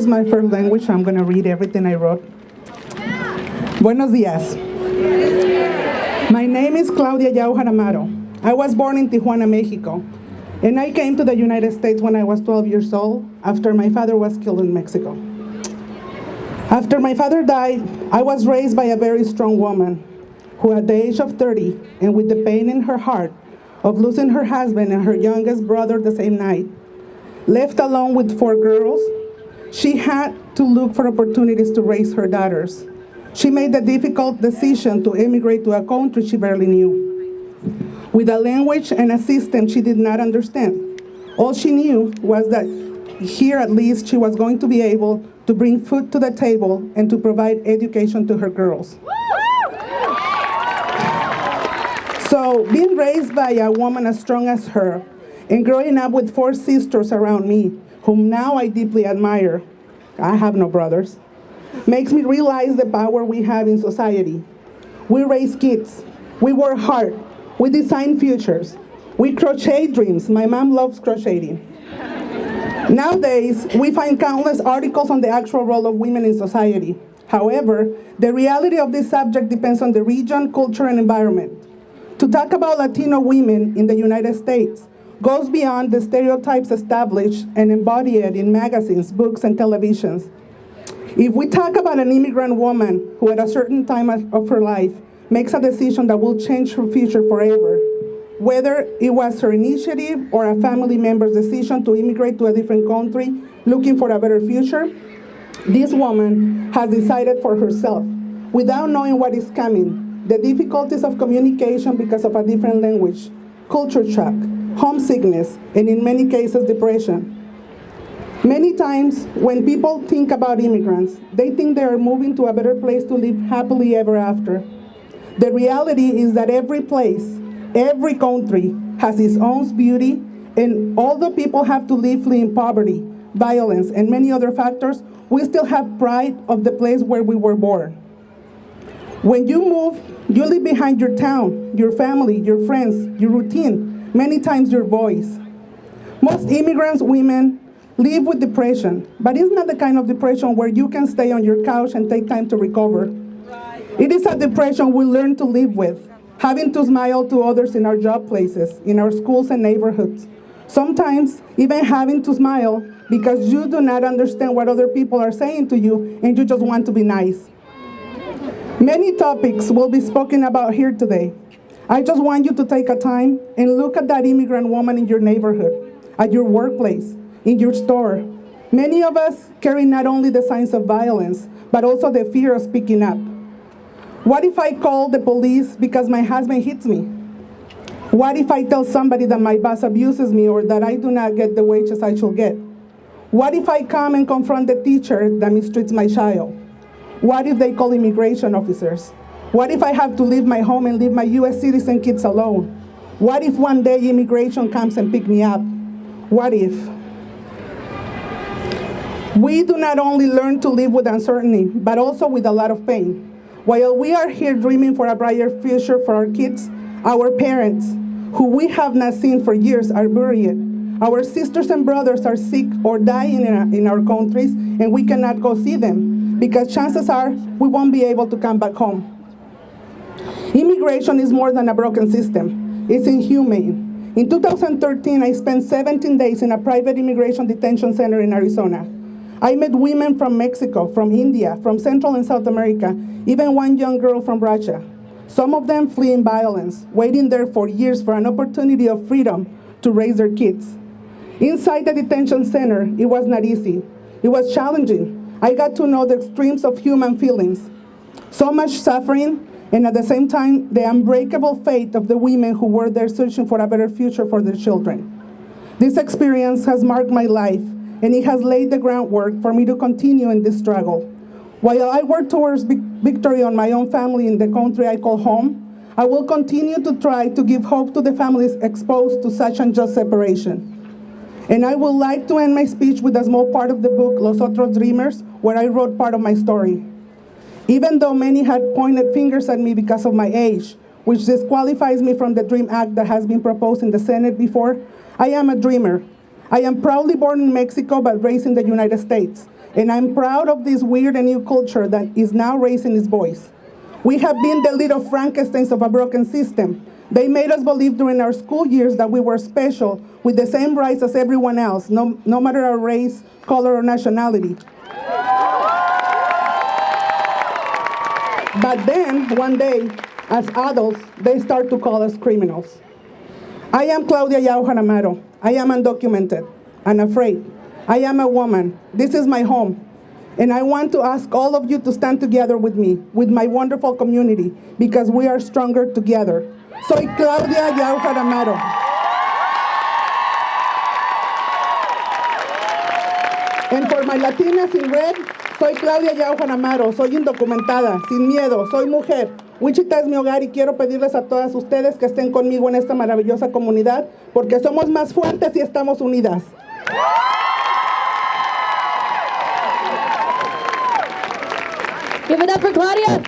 is my first language, so I'm going to read everything I wrote. Buenos días. My name is Claudia Yaujar-Amaro. I was born in Tijuana, Mexico, and I came to the United States when I was 12 years old after my father was killed in Mexico. After my father died, I was raised by a very strong woman who at the age of 30, and with the pain in her heart of losing her husband and her youngest brother the same night, left alone with 4 girls, she had to look for opportunities to raise her daughters. She made the difficult decision to immigrate to a country she barely knew, with a language and a system she did not understand. All she knew was that here at least she was going to be able to bring food to the table and to provide education to her girls. So being raised by a woman as strong as her and growing up with 4 sisters around me, whom now I deeply admire, I have no brothers, makes me realize the power we have in society. We raise kids, we work hard, we design futures, we crochet dreams. My mom loves crocheting. Nowadays, we find countless articles on the actual role of women in society. However, the reality of this subject depends on the region, culture, and environment. To talk about Latino women in the United States goes beyond the stereotypes established and embodied in magazines, books, and televisions. If we talk about an immigrant woman who at a certain time of her life makes a decision that will change her future forever, whether it was her initiative or a family member's decision to immigrate to a different country looking for a better future, this woman has decided for herself, without knowing what is coming, the difficulties of communication because of a different language, culture shock, homesickness, and in many cases, depression. Many times, when people think about immigrants, they think they are moving to a better place to live happily ever after. The reality is that every place, every country has its own beauty, and although people have to live fleeing poverty, violence, and many other factors, we still have pride of the place where we were born. When you move, you leave behind your town, your family, your friends, your routine, many times your voice. Most immigrants women live with depression, but it's not the kind of depression where you can stay on your couch and take time to recover. It is a depression we learn to live with, having to smile to others in our job places, in our schools and neighborhoods. Sometimes even having to smile because you do not understand what other people are saying to you and you just want to be nice. Many topics will be spoken about here today. I just want you to take a time and look at that immigrant woman in your neighborhood, at your workplace, in your store. Many of us carry not only the signs of violence, but also the fear of speaking up. What if I call the police because my husband hits me? What if I tell somebody that my boss abuses me or that I do not get the wages I should get? What if I come and confront the teacher that mistreats my child? What if they call immigration officers? What if I have to leave my home and leave my US citizen kids alone? What if one day immigration comes and pick me up? What if? We do not only learn to live with uncertainty, but also with a lot of pain. While we are here dreaming for a brighter future for our kids, our parents, who we have not seen for years, are buried. Our sisters and brothers are sick or dying in our countries, and we cannot go see them, because chances are we won't be able to come back home. Immigration is more than a broken system. It's inhumane. In 2013, I spent 17 days in a private immigration detention center in Arizona. I met women from Mexico, from India, from Central and South America, even one young girl from Russia. Some of them fleeing violence, waiting there for years for an opportunity of freedom to raise their kids. Inside the detention center, it was not easy. It was challenging. I got to know the extremes of human feelings. So much suffering, and at the same time, the unbreakable faith of the women who were there searching for a better future for their children. This experience has marked my life, and it has laid the groundwork for me to continue in this struggle. While I work towards victory on my own family in the country I call home, I will continue to try to give hope to the families exposed to such unjust separation. And I would like to end my speech with a small part of the book, Los Otros Dreamers, where I wrote part of my story. Even though many had pointed fingers at me because of my age, which disqualifies me from the DREAM Act that has been proposed in the Senate before, I am a dreamer. I am proudly born in Mexico but raised in the United States. And I'm proud of this weird and new culture that is now raising its voice. We have been the little Frankensteins of a broken system. They made us believe during our school years that we were special with the same rights as everyone else, no matter our race, color, or nationality. But then, one day, as adults, they start to call us criminals. I am Claudia Yaujar-Amaro. I am undocumented and afraid. I am a woman. This is my home. And I want to ask all of you to stand together with me, with my wonderful community, because we are stronger together. Soy Claudia Yaujar-Amaro. And for my Latinas in red, soy Claudia Yaujar-Amaro. Soy indocumentada, sin miedo, soy mujer. Wichita es mi hogar y quiero pedirles a todas ustedes que estén conmigo en esta maravillosa comunidad, porque somos más fuertes y estamos unidas. Give it up for Claudia.